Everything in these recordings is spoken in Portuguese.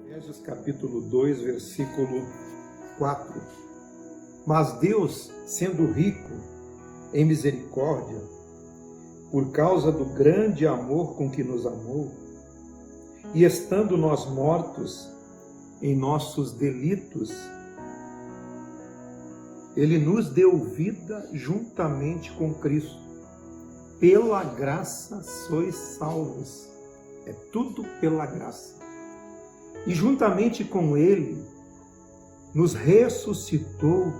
Efésios capítulo 2, versículo 4. Mas Deus, sendo rico em misericórdia, por causa do grande amor com que nos amou, e estando nós mortos em nossos delitos, Ele nos deu vida juntamente com Cristo. Pela graça sois salvos. É tudo pela graça. E juntamente com Ele, nos ressuscitou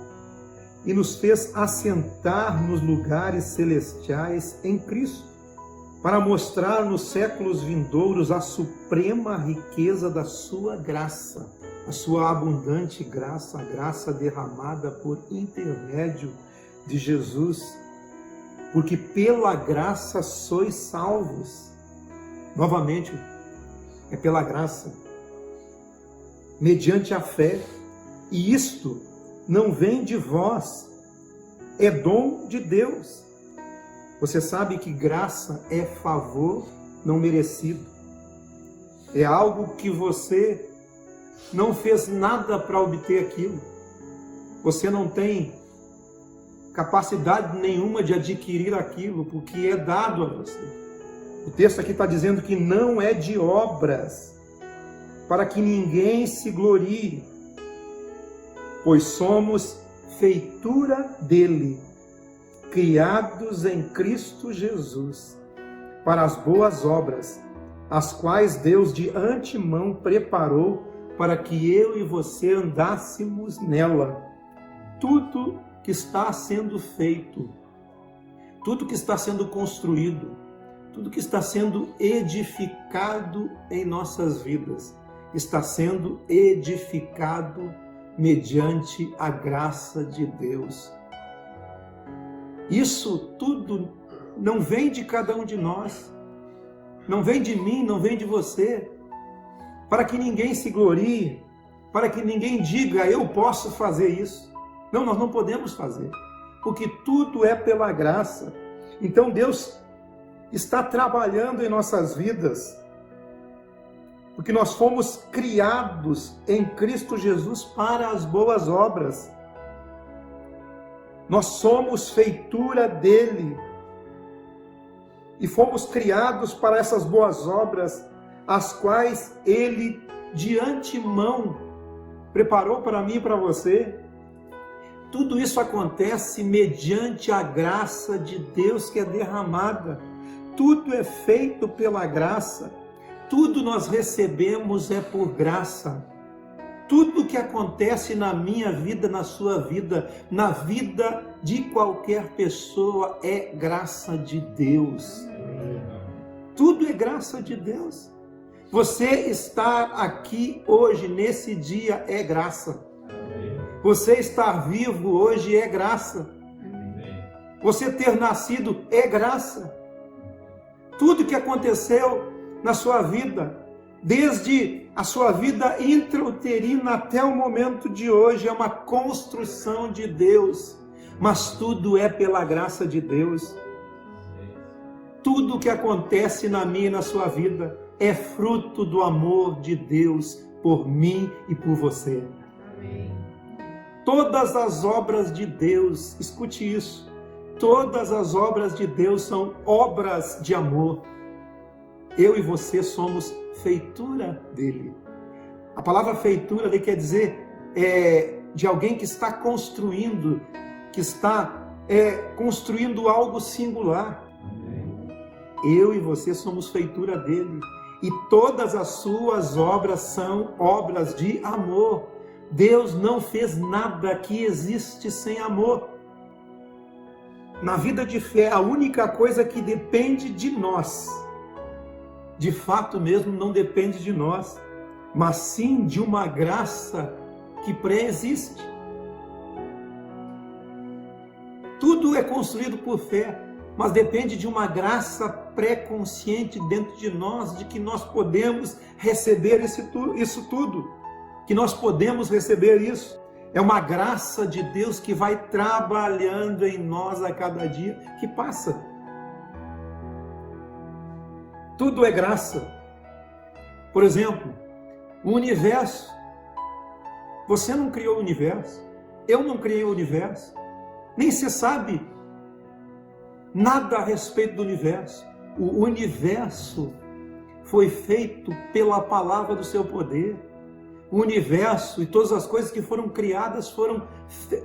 e nos fez assentar nos lugares celestiais em Cristo, para mostrar nos séculos vindouros a suprema riqueza da sua graça, a sua abundante graça, a graça derramada por intermédio de Jesus, porque pela graça sois salvos. Novamente, é pela graça, mediante a fé, e isto não vem de vós, é dom de Deus. Você sabe que graça é favor não merecido. É algo que você não fez nada para obter aquilo. Você não tem capacidade nenhuma de adquirir aquilo, porque é dado a você. O texto aqui está dizendo que não é de obras, para que ninguém se glorie, pois somos feitura dele, criados em Cristo Jesus, para as boas obras, as quais Deus de antemão preparou para que eu e você andássemos nela. Tudo que está sendo feito, tudo que está sendo construído, tudo que está sendo edificado em nossas vidas, está sendo edificado mediante a graça de Deus. Isso tudo não vem de cada um de nós, não vem de mim, não vem de você, para que ninguém se glorie, para que ninguém diga, eu posso fazer isso. Não, nós não podemos fazer, porque tudo é pela graça. Então Deus está trabalhando em nossas vidas, porque nós fomos criados em Cristo Jesus para as boas obras. Nós somos feitura dele e fomos criados para essas boas obras, as quais ele de antemão preparou para mim e para você. Tudo isso acontece mediante a graça de Deus que é derramada. Tudo é feito pela graça. Tudo nós recebemos é por graça. Tudo que acontece na minha vida, na sua vida, na vida de qualquer pessoa é graça de Deus. Tudo é graça de Deus. Você estar aqui hoje, nesse dia, é graça. Você estar vivo hoje é graça. Você ter nascido é graça. Tudo que aconteceu na sua vida, desde a sua vida intrauterina até o momento de hoje, é uma construção de Deus, mas tudo é pela graça de Deus. Tudo que acontece na minha e na sua vida é fruto do amor de Deus por mim e por você. Amém. Todas as obras de Deus, escute isso, todas as obras de Deus são obras de amor. Eu e você somos feitura dele. A palavra feitura ali quer dizer de alguém que está construindo, que está construindo algo singular. Eu e você somos feitura dele. E todas as suas obras são obras de amor. Deus não fez nada que existe sem amor. Na vida de fé, a única coisa que depende de nós, de fato mesmo não depende de nós, mas sim de uma graça que pré-existe. Tudo é construído por fé, mas depende de uma graça pré-consciente dentro de nós, de que nós podemos receber isso tudo, que nós podemos receber isso. É uma graça de Deus que vai trabalhando em nós a cada dia que passa. Tudo é graça. Por exemplo, o universo. Você não criou o universo. Eu não criei o universo. Nem você sabe nada a respeito do universo. O universo foi feito pela palavra do seu poder. O universo e todas as coisas que foram criadas foram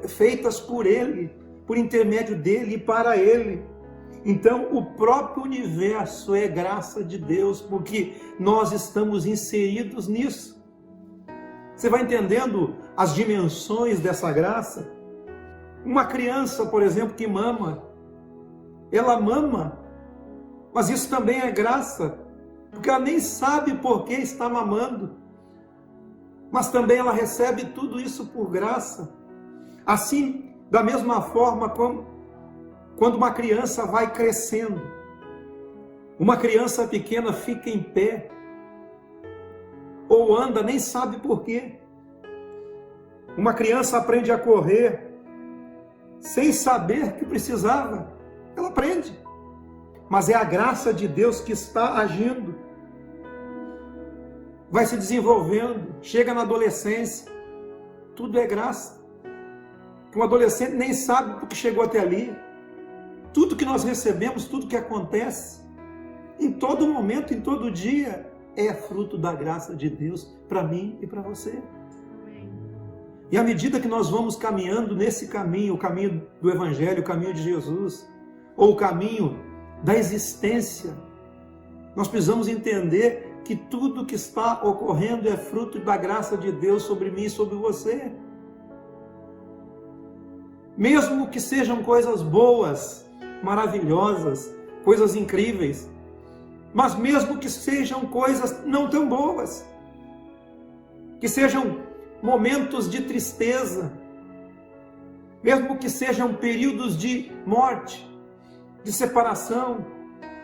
feitas por Ele, por intermédio dEle e para Ele. Então, o próprio universo é graça de Deus, porque nós estamos inseridos nisso. Você vai entendendo as dimensões dessa graça? Uma criança, por exemplo, que mama, ela mama, mas isso também é graça, porque ela nem sabe por que está mamando. Mas também ela recebe tudo isso por graça. Assim, da mesma forma, quando uma criança vai crescendo, uma criança pequena fica em pé, ou anda, nem sabe por quê. Uma criança aprende a correr, sem saber que precisava. Ela aprende. Mas é a graça de Deus que está agindo. Vai se desenvolvendo, chega na adolescência, tudo é graça. Um adolescente nem sabe porque chegou até ali. Tudo que nós recebemos, tudo que acontece, em todo momento, em todo dia, é fruto da graça de Deus para mim e para você. E à medida que nós vamos caminhando nesse caminho, o caminho do Evangelho, o caminho de Jesus, ou o caminho da existência, nós precisamos entender que tudo que está ocorrendo é fruto da graça de Deus sobre mim e sobre você. Mesmo que sejam coisas boas, maravilhosas, coisas incríveis, mas mesmo que sejam coisas não tão boas, que sejam momentos de tristeza, mesmo que sejam períodos de morte, de separação,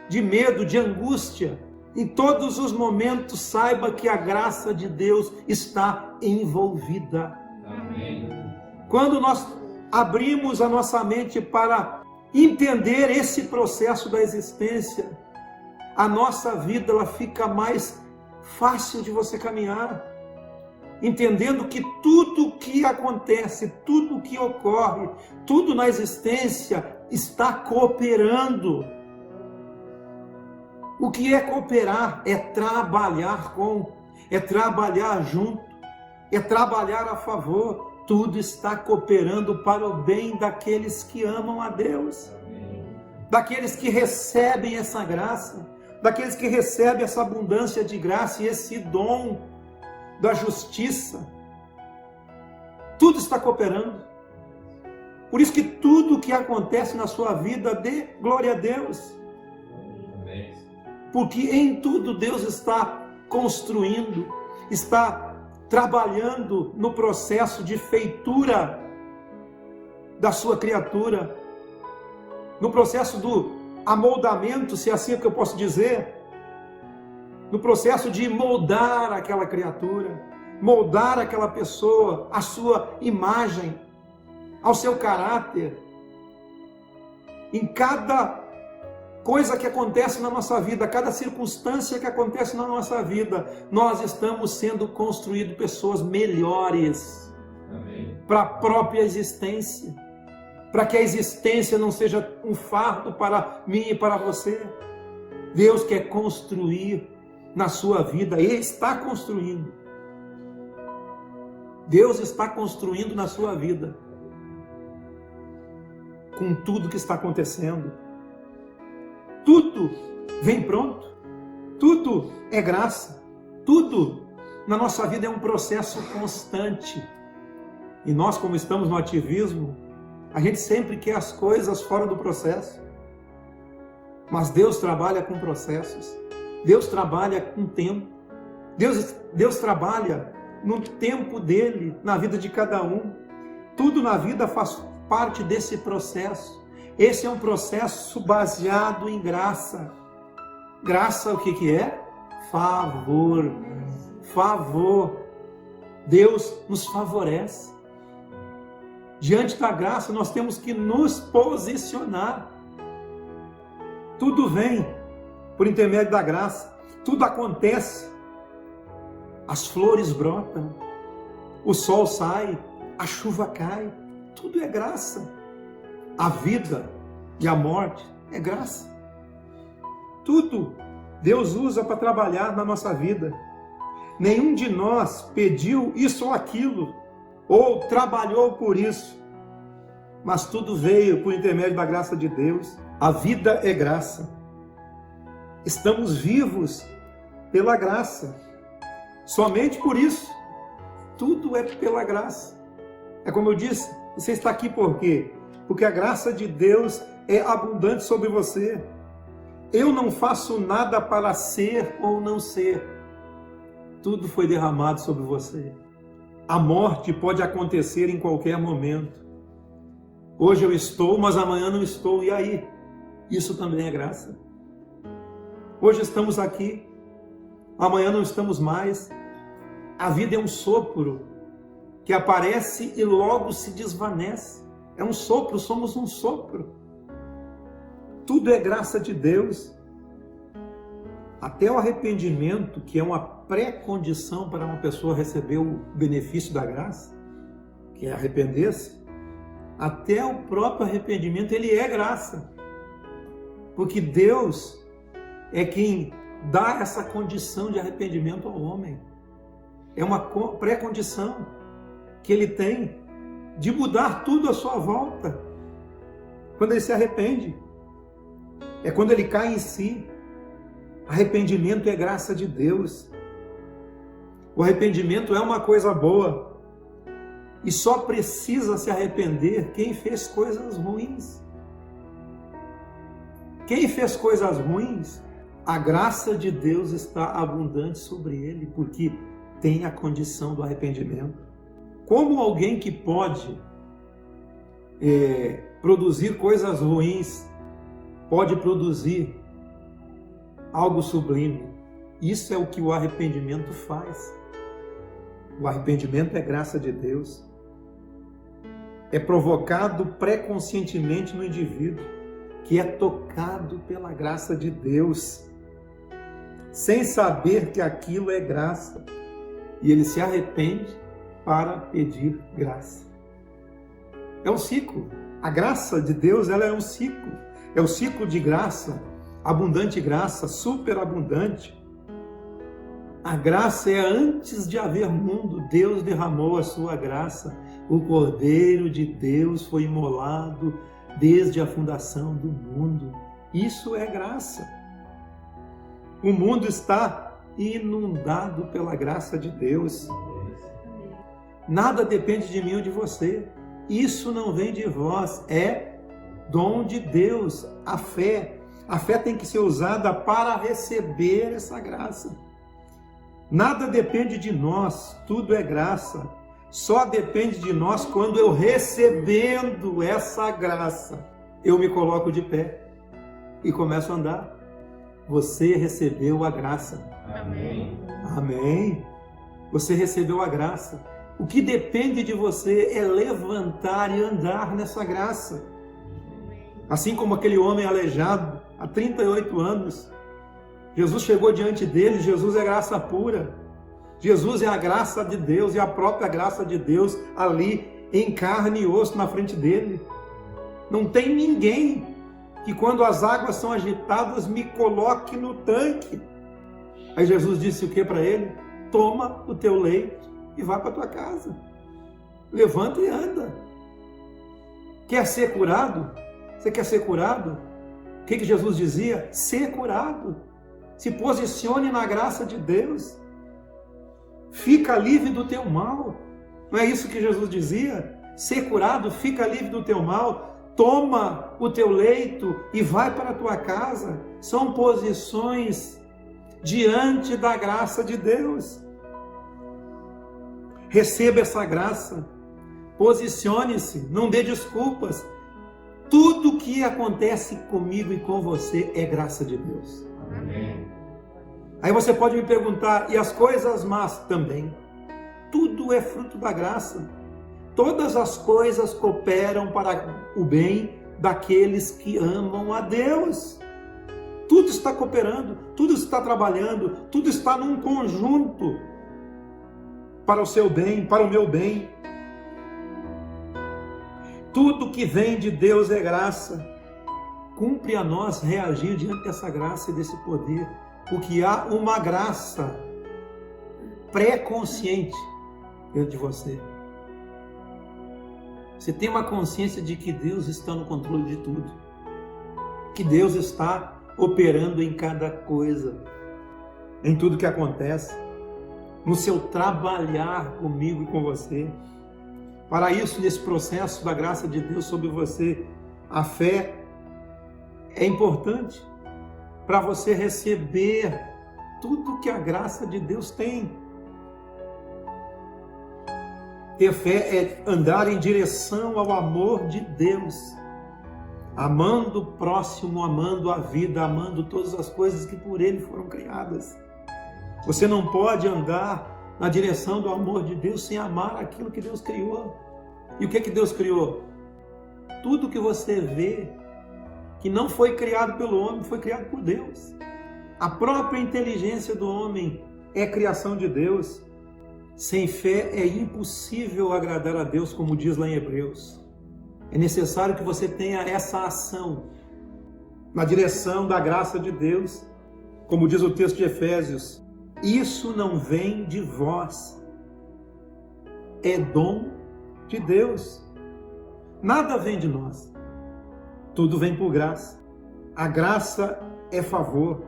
de medo, de angústia, em todos os momentos, saiba que a graça de Deus está envolvida. Amém. Quando nós abrimos a nossa mente para entender esse processo da existência, a nossa vida ela fica mais fácil de você caminhar, entendendo que tudo que acontece, tudo que ocorre, tudo na existência está cooperando. O que é cooperar? É trabalhar com, é trabalhar junto, é trabalhar a favor. Tudo está cooperando para o bem daqueles que amam a Deus, daqueles que recebem essa graça, daqueles que recebem essa abundância de graça e esse dom da justiça. Tudo está cooperando. Por isso que tudo que acontece na sua vida, dê glória a Deus. Porque em tudo Deus está construindo, está trabalhando no processo de feitura da sua criatura, no processo do amoldamento, se assim é que eu posso dizer, no processo de moldar aquela criatura, moldar aquela pessoa, a sua imagem, ao seu caráter. Em cada coisa que acontece na nossa vida, cada circunstância que acontece na nossa vida, nós estamos sendo construídos pessoas melhores para a própria existência, para que a existência não seja um fardo para mim e para você. Deus quer construir na sua vida, Ele está construindo. Deus está construindo na sua vida, com tudo que está acontecendo. Tudo vem pronto, tudo é graça, tudo na nossa vida é um processo constante. E nós, como estamos no ativismo, a gente sempre quer as coisas fora do processo. Mas Deus trabalha com processos, Deus trabalha com tempo, Deus trabalha no tempo dele, na vida de cada um. Tudo na vida faz parte desse processo. Esse é um processo baseado em graça. Graça, o que é? Favor. Favor. Deus nos favorece. Diante da graça, nós temos que nos posicionar. Tudo vem por intermédio da graça. Tudo acontece. As flores brotam, o sol sai, a chuva cai. Tudo é graça. A vida e a morte é graça. Tudo Deus usa para trabalhar na nossa vida. Nenhum de nós pediu isso ou aquilo, ou trabalhou por isso, mas tudo veio por intermédio da graça de Deus. A vida é graça. Estamos vivos pela graça. Somente por isso. Tudo é pela graça. É como eu disse, você está aqui por quê? Porque a graça de Deus é abundante sobre você. Eu não faço nada para ser ou não ser. Tudo foi derramado sobre você. A morte pode acontecer em qualquer momento. Hoje eu estou, mas amanhã não estou. E aí? Isso também é graça. Hoje estamos aqui, amanhã não estamos mais. A vida é um sopro que aparece e logo se desvanece. É um sopro, somos um sopro. Tudo é graça de Deus. Até o arrependimento, que é uma pré-condição para uma pessoa receber o benefício da graça, que é arrepender-se, até o próprio arrependimento, ele é graça. Porque Deus é quem dá essa condição de arrependimento ao homem. É uma pré-condição que ele tem de mudar tudo à sua volta. Quando ele se arrepende, é quando ele cai em si. Arrependimento é graça de Deus. O arrependimento é uma coisa boa. E só precisa se arrepender quem fez coisas ruins. Quem fez coisas ruins, a graça de Deus está abundante sobre ele, porque tem a condição do arrependimento. Como alguém que pode produzir coisas ruins, pode produzir algo sublime? Isso é o que o arrependimento faz. O arrependimento é graça de Deus. É provocado pré-conscientemente no indivíduo, que é tocado pela graça de Deus, sem saber que aquilo é graça. E ele se arrepende para pedir graça. É um ciclo. A graça de Deus, ela é um ciclo. É o ciclo de graça, abundante graça, superabundante. A graça é antes de haver mundo, Deus derramou a sua graça. O Cordeiro de Deus foi imolado desde a fundação do mundo. Isso é graça. O mundo está inundado pela graça de Deus. Nada depende de mim ou de você. Isso não vem de vós, é dom de Deus. A fé tem que ser usada para receber essa graça. Nada depende de nós, tudo é graça. Só depende de nós quando eu, recebendo essa graça, eu me coloco de pé e começo a andar. Você recebeu a graça. Amém. Amém. Você recebeu a graça. O que depende de você é levantar e andar nessa graça. Assim como aquele homem aleijado há 38 anos, Jesus chegou diante dele. Jesus é graça pura. Jesus é a graça de Deus e a própria graça de Deus ali em carne e osso na frente dele. Não tem ninguém que quando as águas são agitadas me coloque no tanque. Aí Jesus disse o que para ele? Toma o teu leito e vá para a tua casa. Levanta e anda. Quer ser curado? Você quer ser curado? O que Jesus dizia? Ser curado. Se posicione na graça de Deus. Fica livre do teu mal. Não é isso que Jesus dizia? Ser curado, fica livre do teu mal. Toma o teu leito e vai para a tua casa. São posições diante da graça de Deus. Receba essa graça. Posicione-se, não dê desculpas. Tudo que acontece comigo e com você é graça de Deus. Amém. Aí você pode me perguntar, e as coisas más também? Tudo é fruto da graça. todas as coisas cooperam para o bem daqueles que amam a Deus. Tudo está cooperando, tudo está trabalhando, tudo está num conjunto para o seu bem, para o meu bem. Tudo que vem de Deus é graça. Cumpre a nós reagir diante dessa graça e desse poder, porque há uma graça pré-consciente dentro de você. Você tem uma consciência de que Deus está no controle de tudo, que Deus está operando em cada coisa, em tudo que acontece, no seu trabalhar comigo e com você. Para isso, nesse processo da graça de Deus sobre você, a fé é importante para você receber tudo que a graça de Deus tem. Ter fé é andar em direção ao amor de Deus, amando o próximo, amando a vida, amando todas as coisas que por Ele foram criadas. Você não pode andar na direção do amor de Deus sem amar aquilo que Deus criou. E o que Deus criou? Tudo que você vê que não foi criado pelo homem, foi criado por Deus. A própria inteligência do homem é criação de Deus. Sem fé é impossível agradar a Deus, como diz lá em Hebreus. É necessário que você tenha essa ação na direção da graça de Deus, como diz o texto de Efésios. Isso não vem de vós, é dom de Deus. Nada vem de nós, tudo vem por graça. A graça é favor,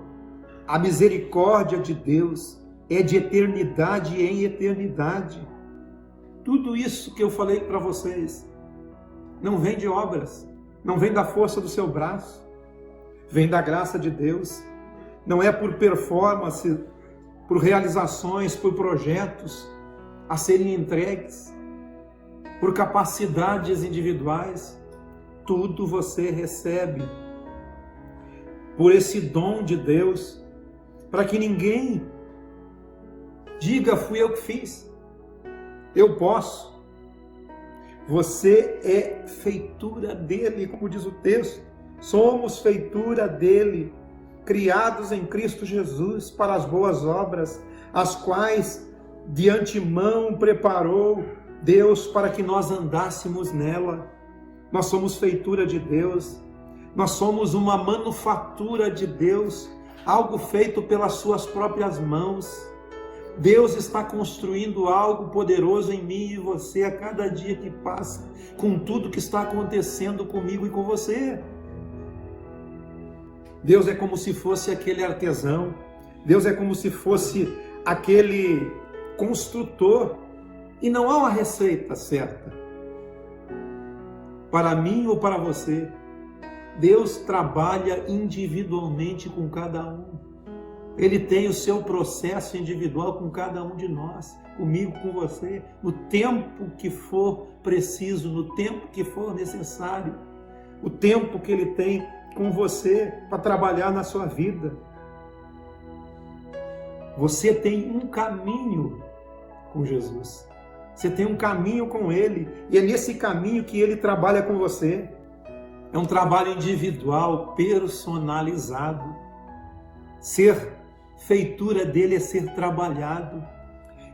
a misericórdia de Deus é de eternidade em eternidade. Tudo isso que eu falei para vocês não vem de obras, não vem da força do seu braço, vem da graça de Deus. Não é por performance, por realizações, por projetos a serem entregues, por capacidades individuais. Tudo você recebe por esse dom de Deus, para que ninguém diga, fui eu que fiz, eu posso. Você é feitura dele, como diz o texto. Somos feitura dele, criados em Cristo Jesus para as boas obras, as quais de antemão preparou Deus para que nós andássemos nela. Nós somos feitura de Deus, nós somos uma manufatura de Deus, algo feito pelas suas próprias mãos. Deus está construindo algo poderoso em mim e você a cada dia que passa, com tudo que está acontecendo comigo e com você. Deus é como se fosse aquele artesão, Deus é como se fosse aquele construtor, e não há uma receita certa para mim ou para você. Deus trabalha individualmente com cada um. Ele tem o seu processo individual com cada um de nós, comigo, com você, no tempo que for preciso, no tempo que for necessário, o tempo que Ele tem com você para trabalhar na sua vida. Você tem um caminho com Jesus. Você tem um caminho com Ele, e é nesse caminho que Ele trabalha com você. É um trabalho individual, personalizado. Ser feitura dele é ser trabalhado.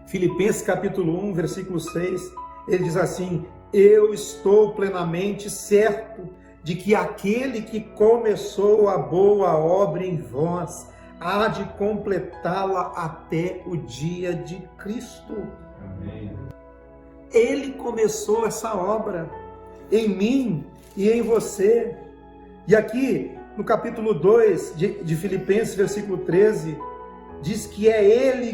Filipenses capítulo 1, versículo 6, ele diz assim: eu estou plenamente certo de que aquele que começou a boa obra em vós há de completá-la até o dia de Cristo. Amém. Ele começou essa obra em mim e em você. E aqui no capítulo 2 de Filipenses, versículo 13, diz que é Ele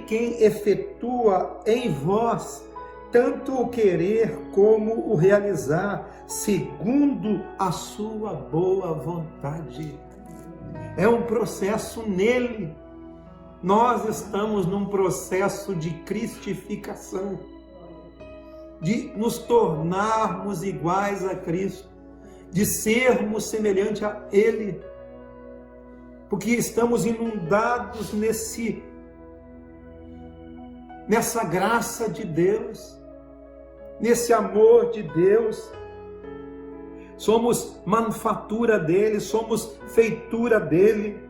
quem efetua em vós tanto o querer como o realizar, segundo a sua boa vontade. É um processo nele. Nós estamos num processo de cristificação, de nos tornarmos iguais a Cristo, de sermos semelhantes a Ele, porque estamos inundados nessa graça de Deus, nesse amor de Deus. Somos manufatura dele, somos feitura dele.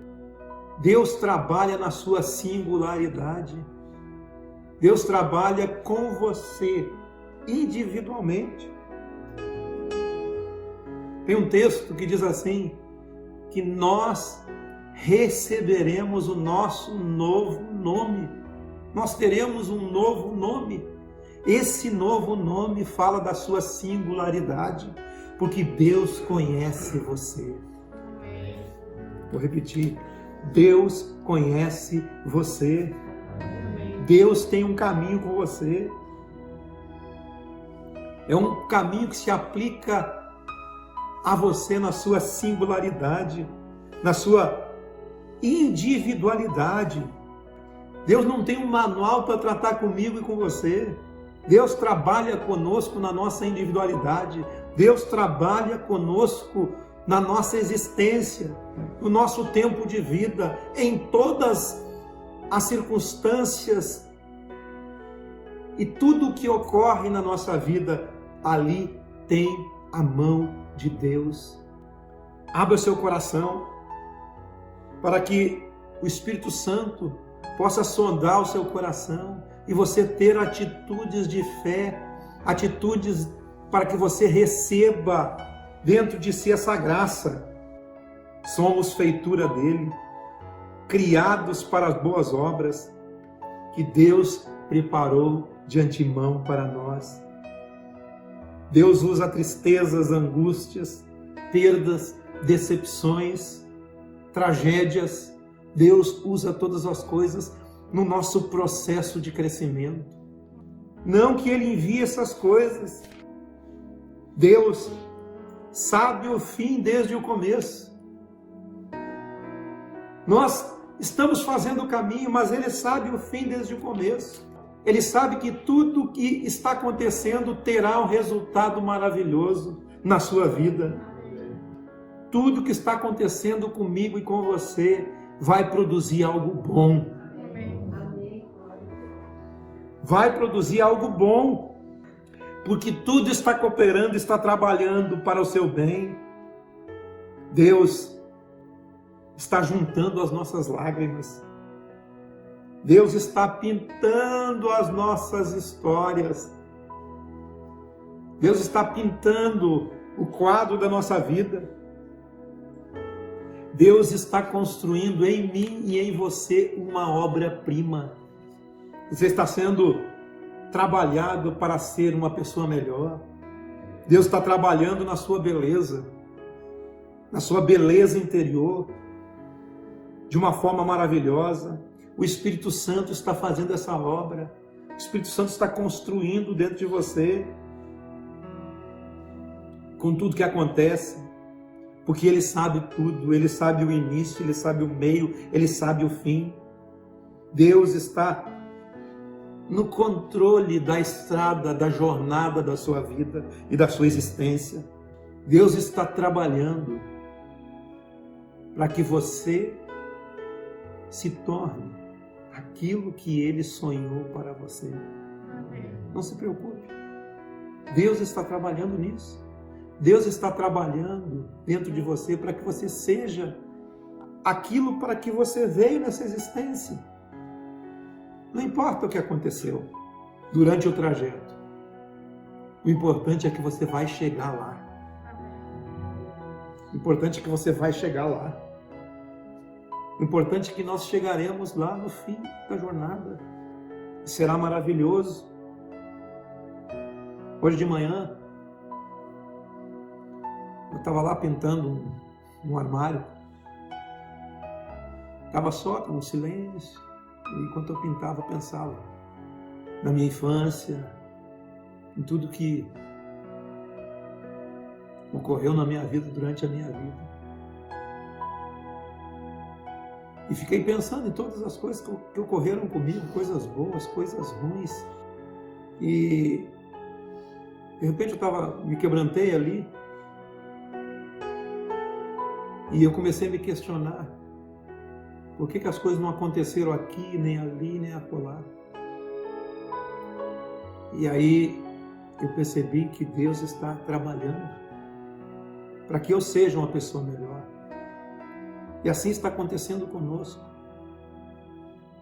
Deus trabalha na sua singularidade. Deus trabalha com você individualmente. Tem um texto que diz assim, que nós receberemos o nosso novo nome. Nós teremos um novo nome. Esse novo nome fala da sua singularidade, porque Deus conhece você. Vou repetir. Deus conhece você. Deus tem um caminho com você. É um caminho que se aplica a você na sua singularidade, na sua individualidade. Deus não tem um manual para tratar comigo e com você. Deus trabalha conosco na nossa individualidade. Deus trabalha conosco na nossa existência, no nosso tempo de vida, em todas as circunstâncias e tudo o que ocorre na nossa vida, ali tem a mão de Deus. Abra seu coração para que o Espírito Santo possa sondar o seu coração e você ter atitudes de fé, atitudes para que você receba dentro de si essa graça. Somos feitura dele, criados para as boas obras que Deus preparou de antemão para nós. Deus usa tristezas, angústias, perdas, decepções, tragédias. Deus usa todas as coisas no nosso processo de crescimento. Não que Ele envie essas coisas. Deus sabe o fim desde o começo. Nós estamos fazendo o caminho, mas Ele sabe o fim desde o começo. Ele sabe que tudo que está acontecendo terá um resultado maravilhoso na sua vida. Tudo que está acontecendo comigo e com você vai produzir algo bom. Vai produzir algo bom. Porque tudo está cooperando, está trabalhando para o seu bem. Deus está juntando as nossas lágrimas. Deus está pintando as nossas histórias. Deus está pintando o quadro da nossa vida. Deus está construindo em mim e em você uma obra-prima. Você está sendo trabalhado para ser uma pessoa melhor. Deus está trabalhando na sua beleza interior, de uma forma maravilhosa. O Espírito Santo está fazendo essa obra. O Espírito Santo está construindo dentro de você, com tudo que acontece, porque Ele sabe tudo. Ele sabe o início, Ele sabe o meio, Ele sabe o fim. Deus está no controle da estrada, da jornada da sua vida e da sua existência. Deus está trabalhando para que você se torne aquilo que Ele sonhou para você. Não se preocupe. Deus está trabalhando nisso. Deus está trabalhando dentro de você para que você seja aquilo para que você veio nessa existência. Não importa o que aconteceu durante o trajeto. O importante é que você vai chegar lá. O importante é que você vai chegar lá. O importante é que nós chegaremos lá no fim da jornada. Será maravilhoso. Hoje de manhã, eu estava lá pintando um armário. Estava só, com um silêncio. E enquanto eu pintava, eu pensava na minha infância, em tudo que ocorreu na minha vida, durante a minha vida. E fiquei pensando em todas as coisas que ocorreram comigo, coisas boas, coisas ruins. E de repente me quebrantei ali. E eu comecei a me questionar. Por que as coisas não aconteceram aqui, nem ali, nem acolá? E aí eu percebi que Deus está trabalhando para que eu seja uma pessoa melhor. E assim está acontecendo conosco.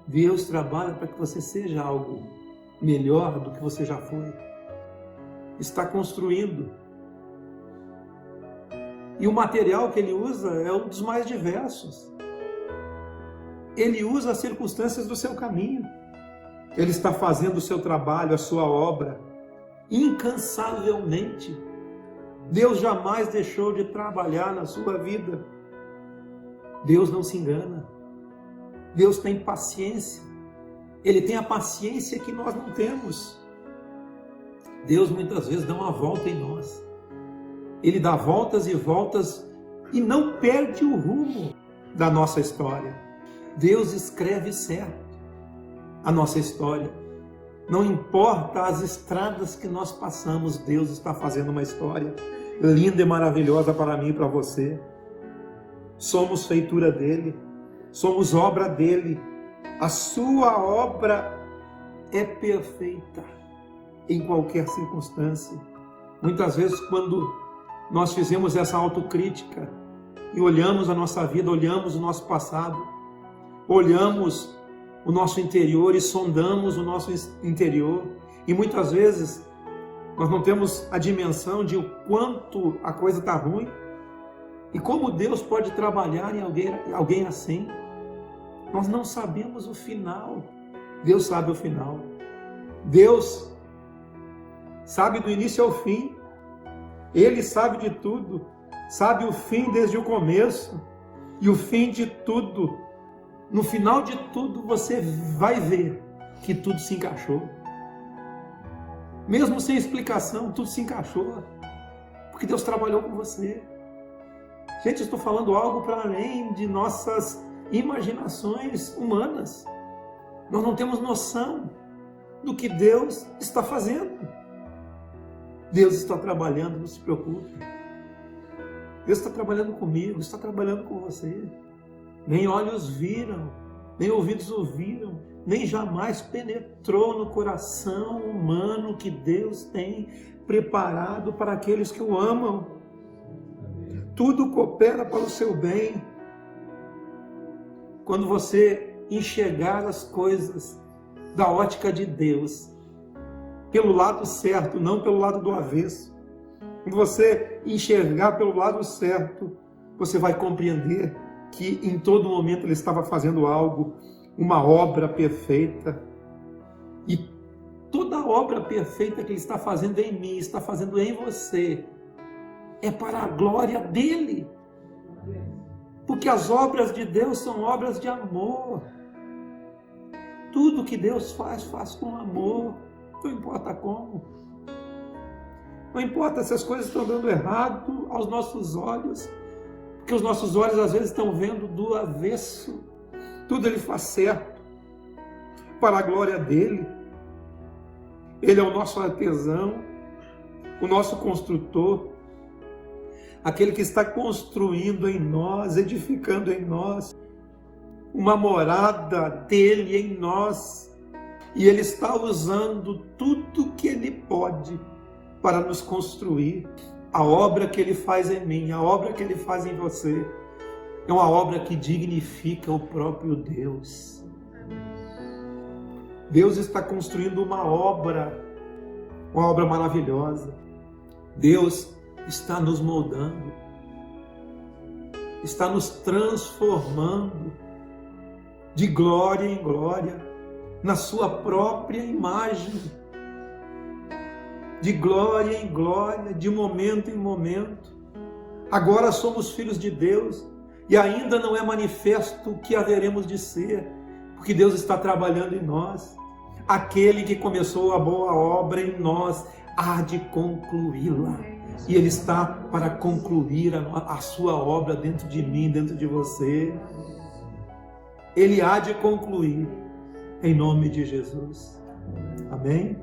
Deus trabalha para que você seja algo melhor do que você já foi. Está construindo. E o material que Ele usa é um dos mais diversos. Ele usa as circunstâncias do seu caminho. Ele está fazendo o seu trabalho, a sua obra, incansavelmente. Deus jamais deixou de trabalhar na sua vida. Deus não se engana. Deus tem paciência. Ele tem a paciência que nós não temos. Deus muitas vezes dá uma volta em nós. Ele dá voltas e voltas e não perde o rumo da nossa história. Deus escreve certo a nossa história. Não importa as estradas que nós passamos, Deus está fazendo uma história linda e maravilhosa para mim e para você. Somos feitura dele, somos obra dele. A sua obra é perfeita em qualquer circunstância. Muitas vezes, quando nós fizemos essa autocrítica e olhamos a nossa vida, olhamos o nosso passado, olhamos o nosso interior e sondamos o nosso interior, e muitas vezes nós não temos a dimensão de o quanto a coisa está ruim e como Deus pode trabalhar em alguém assim. Nós não sabemos o final. Deus sabe o final. Deus sabe do início ao fim. Ele sabe de tudo. Sabe o fim desde o começo. E o fim de tudo. No final de tudo você vai ver que tudo se encaixou. Mesmo sem explicação, tudo se encaixou. Porque Deus trabalhou com você. Gente, eu estou falando algo para além de nossas imaginações humanas. Nós não temos noção do que Deus está fazendo. Deus está trabalhando, não se preocupe. Deus está trabalhando comigo, está trabalhando com você. Nem olhos viram, nem ouvidos ouviram, nem jamais penetrou no coração humano que Deus tem preparado para aqueles que o amam. Tudo coopera para o seu bem. Quando você enxergar as coisas da ótica de Deus, pelo lado certo, não pelo lado do avesso. Quando você enxergar pelo lado certo, você vai compreender que em todo momento Ele estava fazendo algo, uma obra perfeita. E toda a obra perfeita que Ele está fazendo em mim, está fazendo em você, é para a glória dEle. Porque as obras de Deus são obras de amor. Tudo que Deus faz, faz com amor. Não importa como. Não importa se as coisas estão dando errado aos nossos olhos. Porque os nossos olhos às vezes estão vendo do avesso. Tudo Ele faz certo. Para a glória dEle. Ele é o nosso artesão. O nosso construtor. Aquele que está construindo em nós, edificando em nós, uma morada dele em nós. E Ele está usando tudo que Ele pode para nos construir. A obra que Ele faz em mim, a obra que Ele faz em você, é uma obra que dignifica o próprio Deus. Deus está construindo uma obra maravilhosa. Deus está nos moldando, está nos transformando de glória em glória, na sua própria imagem, de glória em glória, de momento em momento. Agora somos filhos de Deus e ainda não é manifesto o que haveremos de ser, porque Deus está trabalhando em nós. Aquele que começou a boa obra em nós há de concluí-la. E Ele está para concluir a sua obra dentro de mim, dentro de você. Ele há de concluir, em nome de Jesus. Amém?